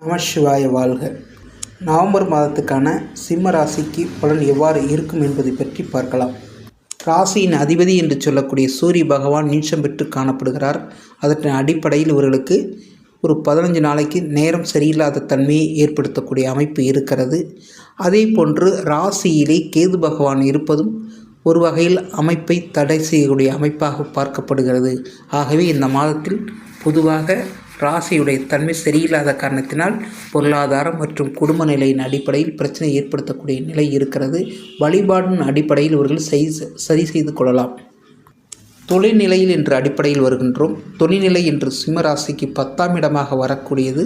நமசிவாய வாழ்க. நவம்பர் மாதத்துக்கான சிம்ம ராசிக்கு பலன் எவ்வாறு இருக்கும் என்பதை பற்றி பார்க்கலாம். ராசியின் அதிபதி என்று சொல்லக்கூடிய சூரிய பகவான் நீச்சம் பெற்று காணப்படுகிறார். அதன் அடிப்படையில் இவர்களுக்கு ஒரு 15 நாளைக்கு நேரம் சரியில்லாத தன்மையை ஏற்படுத்தக்கூடிய அமைப்பு இருக்கிறது. அதே போன்று ராசியிலே கேது பகவான் இருப்பதும் ஒரு வகையில் அமைப்பை தடை செய்யக்கூடிய அமைப்பாக பார்க்கப்படுகிறது. ஆகவே இந்த மாதத்தில் பொதுவாக ராசியுடைய தன்மை சரியில்லாத காரணத்தினால் பொருளாதாரம் மற்றும் குடும்ப நிலையின் அடிப்படையில் பிரச்சனை ஏற்படுத்தக்கூடிய நிலை இருக்கிறது. வழிபாடின் அடிப்படையில் இவர்கள் சரி செய்து கொள்ளலாம். தொழில்நிலையில் என்ற அடிப்படையில் வருகின்றோம். தொழில்நிலை என்று சிம்ம ராசிக்கு 10ஆம் இடமாக வரக்கூடியது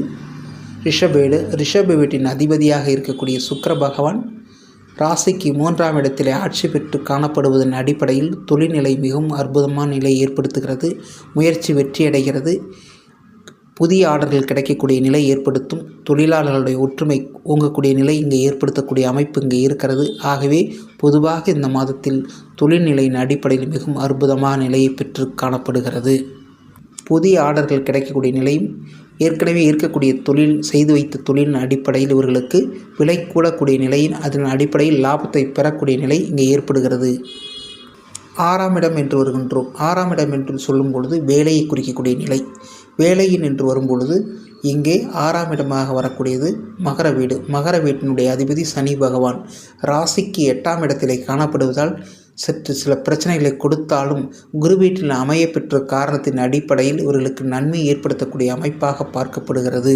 ரிஷபேடு. ரிஷப வீட்டின் அதிபதியாக இருக்கக்கூடிய சுக்கிர பகவான் ராசிக்கு 3ஆம் இடத்திலே ஆட்சி பெற்று காணப்படுவதன் அடிப்படையில் தொழில்நிலை மிகவும் அற்புதமான நிலை ஏற்படுத்துகிறது. முயற்சி வெற்றியடைகிறது. புதிய ஆர்டர்கள் கிடைக்கக்கூடிய நிலை ஏற்படுத்தும். தொழிலாளர்களுடைய ஒற்றுமை ஓங்கக்கூடிய நிலை இங்கே ஏற்படுத்தக்கூடிய அமைப்பு இங்கே இருக்கிறது. ஆகவே பொதுவாக இந்த மாதத்தில் தொழில்நிலையின் அடிப்படையில் மிகவும் அற்புதமான நிலையை பெற்று காணப்படுகிறது. புதிய ஆர்டர்கள் கிடைக்கக்கூடிய நிலையும் ஏற்கனவே இருக்கக்கூடிய தொழில் செய்து வைத்த தொழிலின் அடிப்படையில் இவர்களுக்கு விலை கூடக்கூடிய நிலையின் அதன் அடிப்படையில் லாபத்தை பெறக்கூடிய நிலை இங்கே ஏற்படுகிறது. 6ஆம் இடம் என்று வருகின்றோம். 6ஆம் இடம் என்று சொல்லும் பொழுது வேலையை குறிக்கக்கூடிய நிலை. வேலையின் என்று வரும்பொழுது இங்கே 6ஆம் இடமாக வரக்கூடியது மகர வீடு. மகர வீட்டினுடைய அதிபதி சனி பகவான் ராசிக்கு 8ஆம் இடத்திலே காணப்படுவதால் சற்று சில பிரச்சனைகளை கொடுத்தாலும் குரு வீட்டில் அமைய பெற்ற காரணத்தின் அடிப்படையில் இவர்களுக்கு நன்மை ஏற்படுத்தக்கூடிய அமைப்பாக பார்க்கப்படுகிறது.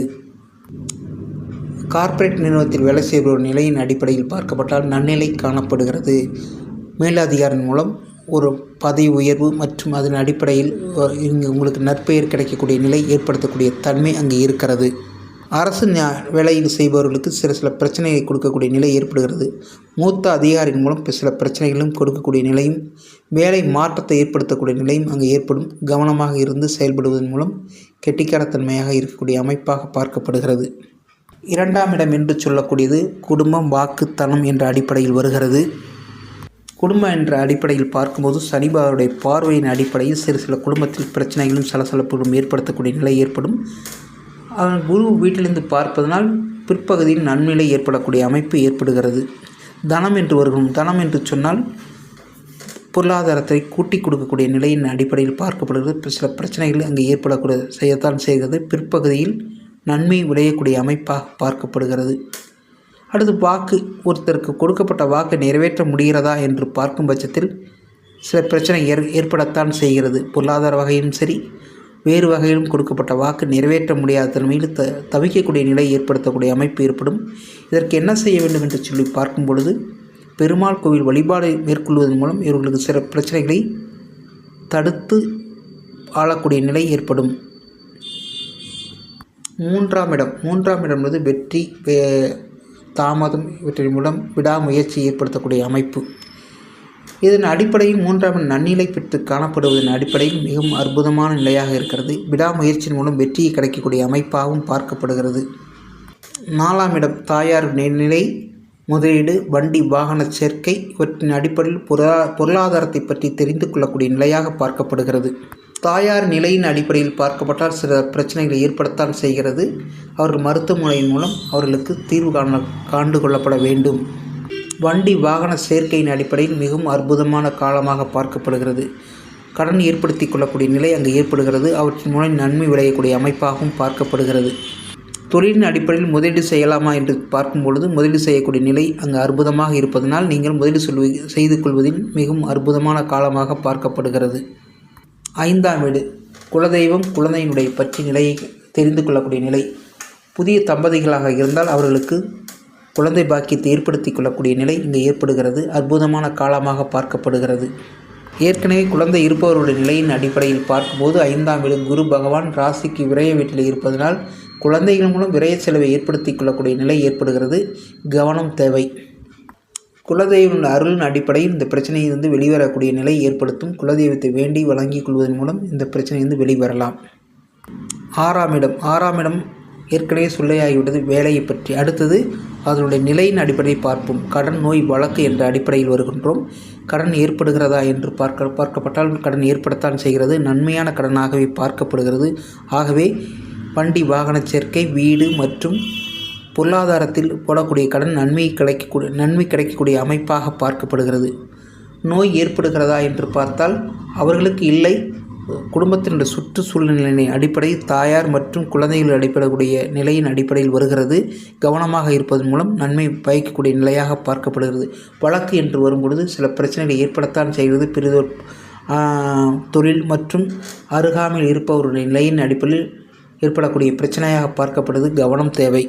கார்ப்பரேட் நிறுவனத்தில் வேலை செய்பவர் நிலையின் அடிப்படையில் பார்க்கப்பட்டால் நன்னிலை காணப்படுகிறது. மேலதிகாரின் மூலம் ஒரு பதவி உயர்வு மற்றும் அதன் அடிப்படையில் இங்கு உங்களுக்கு நற்பெயர் கிடைக்கக்கூடிய நிலை ஏற்படுத்தக்கூடிய தன்மை அங்கே இருக்கிறது. அரசு வேலையில் செய்பவர்களுக்கு சில பிரச்சனைகளை கொடுக்கக்கூடிய நிலை ஏற்படுகிறது. மூத்த அதிகாரியின் மூலம் சில பிரச்சனைகளும் கொடுக்கக்கூடிய நிலையும் வேலை மாற்றத்தை ஏற்படுத்தக்கூடிய நிலையும் அங்கே ஏற்படும். கவனமாக இருந்து செயல்படுவதன் மூலம் கெட்டிக்காரத்தன்மையாக இருக்கக்கூடிய அமைப்பாக பார்க்கப்படுகிறது. 2ஆம் இடம் என்று சொல்லக்கூடியது குடும்பம், வாக்கு, தனம் என்ற அடிப்படையில் வருகிறது. குடும்பம் என்ற அடிப்படையில் பார்க்கும்போது சனிபாருடைய பார்வையின் அடிப்படையில் சில குடும்பத்தில் பிரச்சனைகளும் சலசலப்புகளும் ஏற்படுத்தக்கூடிய நிலை ஏற்படும். குரு வீட்டிலிருந்து பார்ப்பதனால் பிற்பகுதியில் நன்மையை ஏற்படக்கூடிய அமைப்பு ஏற்படுகிறது. தனம் என்று வருகிறோம். தனம் என்று சொன்னால் பொருளாதாரத்தை கூட்டி கொடுக்கக்கூடிய நிலையின் அடிப்படையில் பார்க்கப்படுகிறது. சில பிரச்சனைகள் அங்கே ஏற்படக்கூடிய செய்யத்தான் செய்கிறது. பிற்பகுதியில் நன்மை விளையக்கூடிய அமைப்பாக பார்க்கப்படுகிறது. அடுத்து வாக்கு, ஒருத்தருக்கு கொடுக்கப்பட்ட வாக்கு நிறைவேற்ற முடிகிறதா என்று பார்க்கும் பட்சத்தில் சில பிரச்சனை ஏற்படத்தான் செய்கிறது. பொருளாதார வகையிலும் சரி வேறு வகையிலும் கொடுக்கப்பட்ட வாக்கு நிறைவேற்ற முடியாத தன்மையில் தவிக்கக்கூடிய நிலை ஏற்படுத்தக்கூடிய அமைப்பு ஏற்படும். இதற்கு என்ன செய்ய வேண்டும் என்று சொல்லி பார்க்கும் பொழுது பெருமாள் கோவில் வழிபாடு மேற்கொள்வதன் மூலம் இவர்களுக்கு சில பிரச்சனைகளை தடுத்து ஆளக்கூடிய நிலை ஏற்படும். 3ஆம் இடம் என்பது வெற்றி, தாமதம் இவற்றின் மூலம் விடாமுயற்சி ஏற்படுத்தக்கூடிய அமைப்பு. இதன் அடிப்படையில் 3ஆம் நன்னிலை பெற்று காணப்படுவதன் அடிப்படையில் மிகவும் அற்புதமான நிலையாக இருக்கிறது. விடாமுயற்சியின் மூலம் வெற்றியை கிடைக்கக்கூடிய அமைப்பாகவும் பார்க்கப்படுகிறது. 4ஆம் இடம் தாயார் நிலை, முதலீடு, வண்டி, வாகன சேர்க்கை இவற்றின் அடிப்படையில் பொருளாதாரத்தை பற்றி தெரிந்து கொள்ளக்கூடிய நிலையாக பார்க்கப்படுகிறது. தாயார் நிலையின் அடிப்படையில் பார்க்கப்பட்டால் சில பிரச்சனைகளை ஏற்படத்தான் செய்கிறது. அவர்கள் மருத்துவமனையின் மூலம் அவர்களுக்கு தீர்வு காண்டு கொள்ளப்பட வேண்டும். வண்டி, வாகன சேர்க்கையின் அடிப்படையில் மிகவும் அற்புதமான காலமாக பார்க்கப்படுகிறது. கடன் ஏற்படுத்தி கொள்ளக்கூடிய நிலை அங்கு ஏற்படுகிறது. அவற்றின் மூலம் நன்மை விளையக்கூடிய அமைப்பாகவும் பார்க்கப்படுகிறது. தொழிலின் அடிப்படையில் முதலீடு செய்யலாமா என்று பார்க்கும் பொழுது முதலீடு செய்யக்கூடிய நிலை அங்கு அற்புதமாக இருப்பதனால் நீங்கள் முதலீடு செய்து கொள்வதில் மிகவும் அற்புதமான காலமாக பார்க்கப்படுகிறது. 5ஆம் வீடு குலதெய்வம், குழந்தையினுடைய பற்றி நிலையை தெரிந்து கொள்ளக்கூடிய நிலை. புதிய தம்பதிகளாக இருந்தால் அவர்களுக்கு குழந்தை பாக்கியத்தை ஏற்படுத்தி கொள்ளக்கூடிய நிலை இங்கே ஏற்படுகிறது. அற்புதமான காலமாக பார்க்கப்படுகிறது. ஏற்கனவே குழந்தை இருப்பவருடைய நிலையின் அடிப்படையில் பார்க்கும்போது 5ஆம் வீடு குரு பகவான் ராசிக்கு விரய வீட்டில் இருப்பதனால் குழந்தைகள் மூலம் விரய செலவை ஏற்படுத்தி கொள்ளக்கூடிய நிலை ஏற்படுகிறது. கவனம் தேவை. குலதெய்வம் அருளின் அடிப்படையில் இந்த பிரச்சனையிலிருந்து வெளிவரக்கூடிய நிலை ஏற்படுத்தும். குலதெய்வத்தை வேண்டி வழங்கிக் கொள்வதன் மூலம் இந்த பிரச்சனையிலிருந்து வெளிவரலாம். 6ஆம் இடம் ஏற்கனவே சொல்லையாகிவிட்டது வேலையை பற்றி. அடுத்தது அதனுடைய நிலையின் அடிப்படையில் பார்ப்போம். கடன், நோய், வழக்கு என்ற அடிப்படையில் வருகின்றோம். கடன் ஏற்படுகிறதா என்று பார்க்கப்பட்டால் கடன் ஏற்படத்தான் செய்கிறது. நன்மையான கடனாகவே பார்க்கப்படுகிறது. ஆகவே வண்டி வாகன சேர்க்கை, வீடு மற்றும் பொருளாதாரத்தில் போடக்கூடிய கடன் நன்மை கிடைக்கக்கூடிய அமைப்பாக பார்க்கப்படுகிறது. நோய் ஏற்படுகிறதா என்று பார்த்தால் அவர்களுக்கு இல்லை. குடும்பத்தினுடைய சுற்றுச்சூழ்நிலையின் அடிப்படையில் தாயார் மற்றும் குழந்தைகள் அடிப்படக்கூடிய நிலையின் அடிப்படையில் வருகிறது. கவனமாக இருப்பதன் மூலம் நன்மை பயக்கக்கூடிய நிலையாக பார்க்கப்படுகிறது. வழக்கு என்று வரும்பொழுது சில பிரச்சனைகளை ஏற்படத்தான் செய்கிறது. பெரிதோர் தொழில் மற்றும் அருகாமையில் இருப்பவருடைய நிலையின் அடிப்படையில் ஏற்படக்கூடிய பிரச்சனையாக பார்க்கப்படுது. கவனம் தேவை.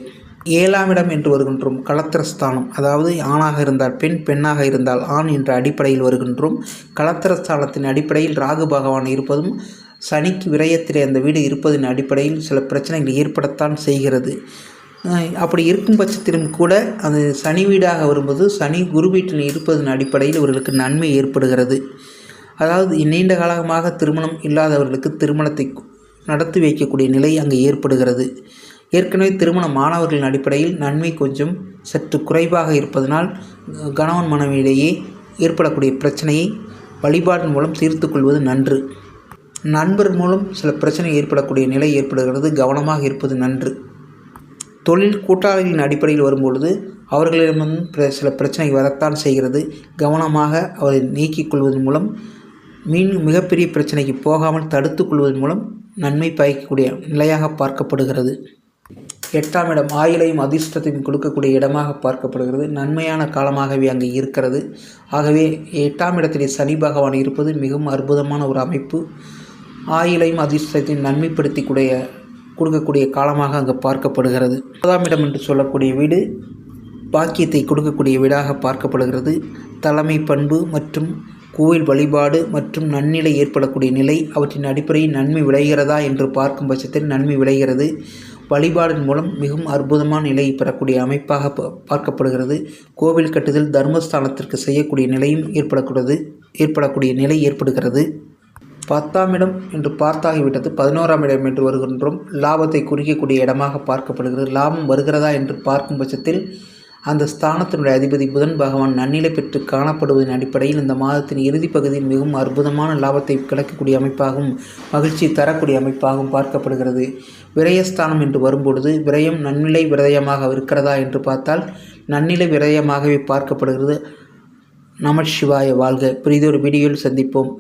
7ஆம் இடம் என்று வருகின்றோம். களத்திரஸ்தானம், அதாவது ஆணாக இருந்தால் பெண், பெண்ணாக இருந்தால் ஆண் என்ற அடிப்படையில் வருகின்றோம். களத்திரஸ்தானத்தின் அடிப்படையில் ராகு பகவான் இருப்பதும் சனிக்கு விரயத்திலே அந்த வீடு இருப்பதன் அடிப்படையில் சில பிரச்சனைகள் ஏற்படத்தான் செய்கிறது. அப்படி இருக்கும் பட்சத்திலும் கூட அது சனி வீடாக வரும்போது சனி குரு வீட்டில் இருப்பதன் அடிப்படையில் இவர்களுக்கு நன்மை ஏற்படுகிறது. அதாவது நீண்ட காலமாக திருமணம் இல்லாதவர்களுக்கு திருமணத்தை நடத்தி வைக்கக்கூடிய நிலை அங்கே ஏற்படுகிறது. ஏற்கனவே திருமணம் மாணவர்களின் அடிப்படையில் நன்மை கொஞ்சம் சற்று குறைவாக இருப்பதனால் கணவன் மனைவியிடையே ஏற்படக்கூடிய பிரச்சனையை வழிபாட்டின் மூலம் தீர்த்து கொள்வது நன்று. நண்பர் மூலம் சில பிரச்சனை ஏற்படக்கூடிய நிலை ஏற்படுகிறது. கவனமாக இருப்பது நன்று. தொழில் கூட்டாளிகளின் அடிப்படையில் வரும்பொழுது அவர்களிடம் சில பிரச்சனை வரத்தான் செய்கிறது. கவனமாக அவரை நீக்கிக் கொள்வதன் மூலம் மிகப்பெரிய பிரச்சனைக்கு போகாமல் தடுத்து கொள்வதன் மூலம் நன்மை பயக்கக்கூடிய நிலையாக பார்க்கப்படுகிறது. 8ஆம் இடம் ஆயுளையும் அதிர்ஷ்டத்தையும் கொடுக்கக்கூடிய இடமாக பார்க்கப்படுகிறது. நன்மையான காலமாகவே அங்கே இருக்கிறது. ஆகவே 8ஆம் இடத்திலே சனி பகவான் இருப்பது மிகவும் அற்புதமான ஒரு அமைப்பு. ஆயுளையும் அதிர்ஷ்டத்தையும் நன்மைப்படுத்தி கொடுக்கக்கூடிய காலமாக அங்கே பார்க்கப்படுகிறது. 9ஆம் இடம் என்று சொல்லக்கூடிய வீடு பாக்கியத்தை கொடுக்கக்கூடிய வீடாக பார்க்கப்படுகிறது. தலைமை பண்பு மற்றும் கோவில் வழிபாடு மற்றும் நன்னிலை ஏற்படக்கூடிய நிலை, அவற்றின் அடிப்படையில் நன்மை விளைகிறதா என்று பார்க்கும் பட்சத்தில் நன்மை விளைகிறது. வழிபாடின் மூலம் மிகவும் அற்புதமான நிலையை பெறக்கூடிய அமைப்பாக பார்க்கப்படுகிறது. கோவில் கட்டுதல், தர்மஸ்தானத்திற்கு செய்யக்கூடிய நிலையும் ஏற்படக்கூடிய நிலை ஏற்படுகிறது. 10ஆம் இடம் என்று பார்த்தாகிவிட்டது. 11ஆம் இடம் என்று வருகின்றோம். லாபத்தை குறிக்கக்கூடிய இடமாக பார்க்கப்படுகிறது. லாபம் வருகிறதா என்று பார்க்கும் பட்சத்தில் அந்த ஸ்தானத்தினுடைய அதிபதி புதன் பகவான் நன்னிலை பெற்று காணப்படுவதன் அடிப்படையில் இந்த மாதத்தின் இறுதி பகுதியில் மிகவும் அற்புதமான லாபத்தை கிடைக்கக்கூடிய அமைப்பாகவும் மகிழ்ச்சி தரக்கூடிய அமைப்பாகவும் பார்க்கப்படுகிறது. விரயஸ்தானம் என்று வரும்பொழுது விரயம் நன்னிலை விரயமாக இருக்கிறதா என்று பார்த்தால் நன்னிலை விரயமாகவே பார்க்கப்படுகிறது. நம சிவாய வாழ்க. புதிதொரு வீடியோவில் சந்திப்போம்.